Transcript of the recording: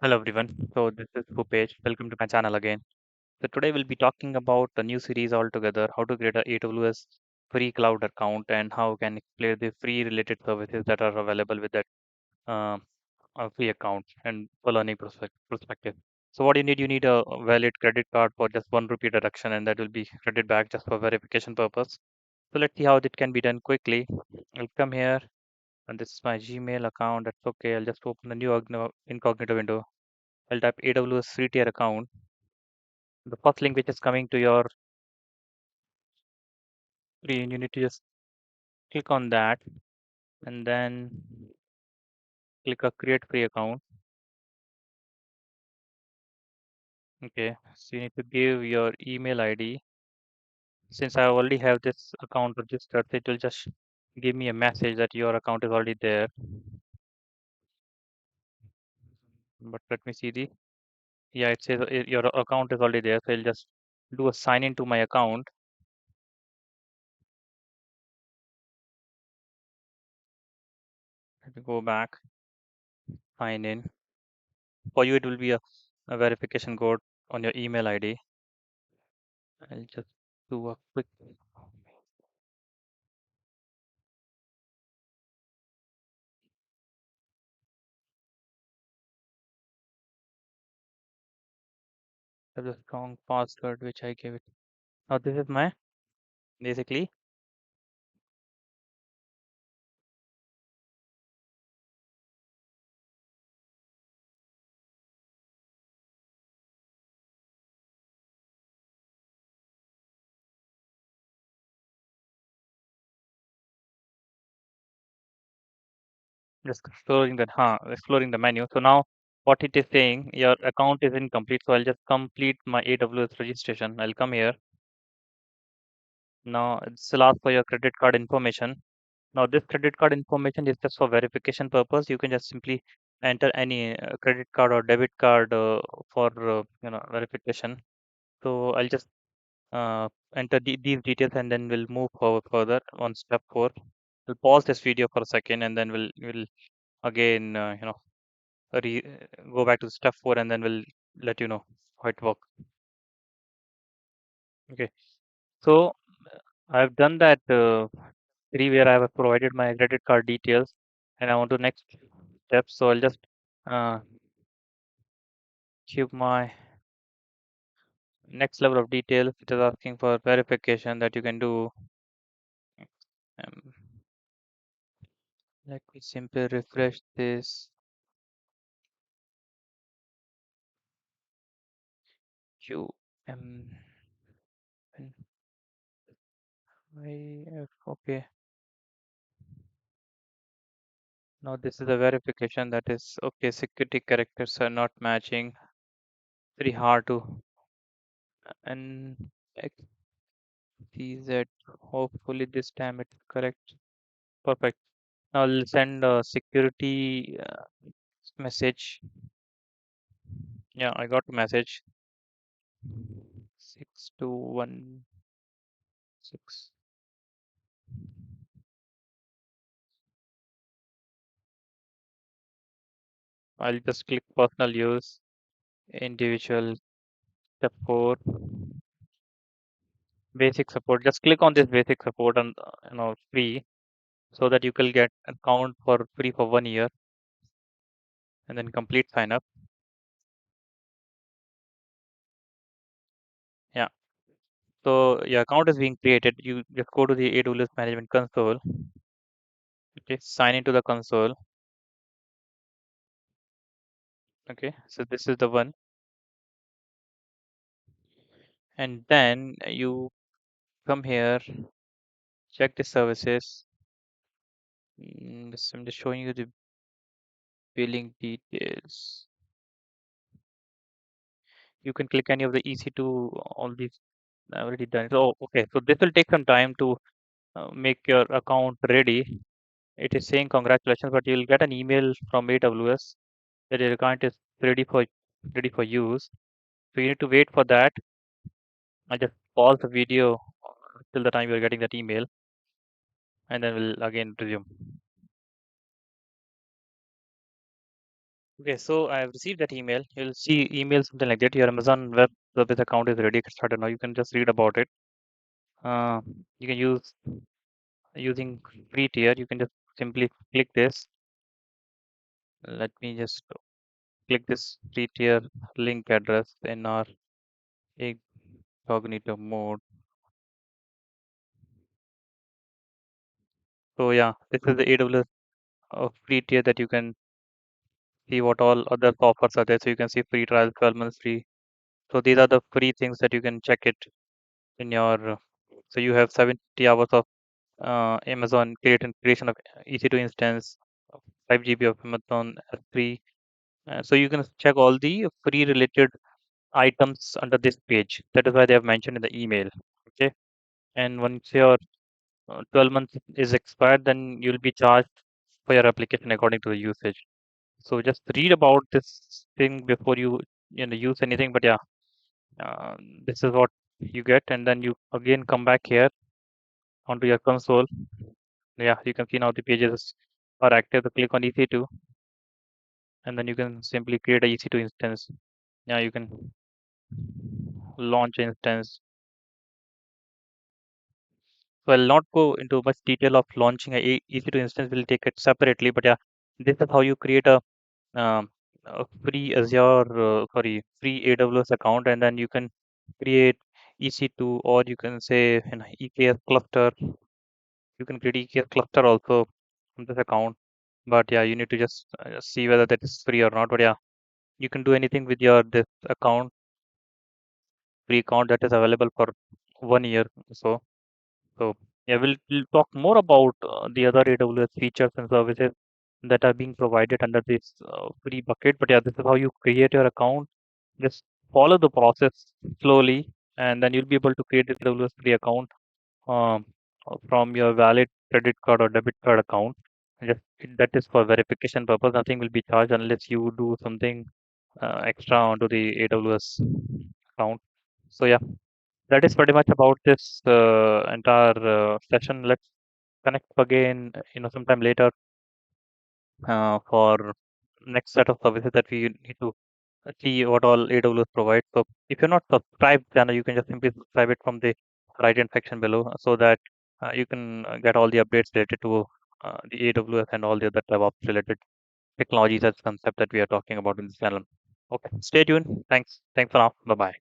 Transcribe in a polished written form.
Hello everyone. So this is Bhoopesh. Welcome to my channel again. So today we'll be talking about a new series altogether, how to create a AWS free cloud account and how we can explore the free related services that are available with that uh, free account and for learning perspective. So what you need a valid credit card for just 1 rupee deduction and that will be credited back just for verification purpose. So let's see how it can be done quickly. I'll come here and this is my Gmail account. That's okay. I'll just open a new incognito window. I'll type AWS free tier account. The first link which is coming to your screen, you need to just click on that and then click a create free account. Okay, so you need to give your email ID. Since I already have this account registered, it will just give me a message that your account is already there. But let me see yeah, it says your account is already there. So I'll just do a sign into my account. Let me go back, sign in. For you, it will be a verification code on your email ID. I'll just do a quick have the strong password which I gave it. Now this is my basically just exploring the menu. So now what it is saying, your account is incomplete. So I'll just complete my AWS registration. I'll come here. Now it's will ask for your credit card information. Now this credit card information is just for verification purpose. You can just simply enter any credit card or debit card for verification. So I'll just enter these details and then we'll move forward further on step 4. We'll pause this video for a second and then we'll again go back to step 4 and then we'll let you know how it works. Okay, so I've done that 3 where I have provided my credit card details and I want to next step. So I'll just uh, give my next level of details. It is asking for verification that you can do. Um, Let me simply refresh this. Q M N I F. Okay. Now this is a verification that is okay. Security characters are not matching. Very hard to and XTZ. Hopefully this time it's correct. Perfect. Now I'll send a security message. Yeah, I got a message. 621 6. I'll just click personal use, individual, step 4, basic support. Just click on this basic support and free so that you can get account for free for 1 year and then complete sign up. Yeah. So your account is being created. You just go to the AWS Management Console. Okay, sign into the console. Okay, so this is the one, and then you come here, check the services. I'm just showing you the billing details. You can click any of the EC2. All these I already done. So okay, so this will take some time to make your account ready. It is saying congratulations, but you'll get an email from AWS that your account is ready for use. So you need to wait for that. I'll just pause the video till the time you're getting that email, and then we'll again resume. Okay, so I have received that email. You'll see email something like that. Your Amazon Web Service account is ready. Get started now. You can just read about it. Uh, you can use using free tier. You can just simply click this. Let me just click this free tier link address in our incognito mode. So yeah, this is the AWS free tier that you can see what all other offers are there. So you can see free trial, 12 months free. So these are the free things that you can check it in your. So you have 70 hours of Amazon creation of EC2 instance, 5 GB of Amazon S3. So you can check all the free related items under this page. That is why they have mentioned in the email. Okay. And once your 12 months is expired, then you'll be charged for your application according to the usage. So just read about this thing before you use anything. But yeah, uh, this is what you get, and then you again come back here onto your console. Yeah, you can see now the pages are active. So click on EC2, and then you can simply create a EC2 instance. Yeah, you can launch instance. So I'll not go into much detail of launching a EC2 instance. We'll take it separately. But yeah, this is how you create a free free AWS account, and then you can create EC2, or you can say an EKS cluster. You can create EKS cluster also from this account. But yeah, you need to just see whether that is free or not. But yeah, you can do anything with your this account, free account that is available for 1 year. So yeah, we'll talk more about the other AWS features and services that are being provided under this free bucket. But yeah, this is how you create your account. Just follow the process slowly, and then you'll be able to create this AWS free account um, from your valid credit card or debit card account. Just that is for verification purpose. Nothing will be charged unless you do something extra onto the AWS account. So yeah, that is pretty much about this entire session. Let's connect again, sometime later for next set of services that we need to see what all AWS provides. So if you're not subscribed, then you can just simply subscribe it from the right hand section below, so that you can get all the updates related to the AWS and all the other DevOps related technologies and concept that we are talking about in this channel. Okay, stay tuned. Thanks. Thanks for now. Bye bye.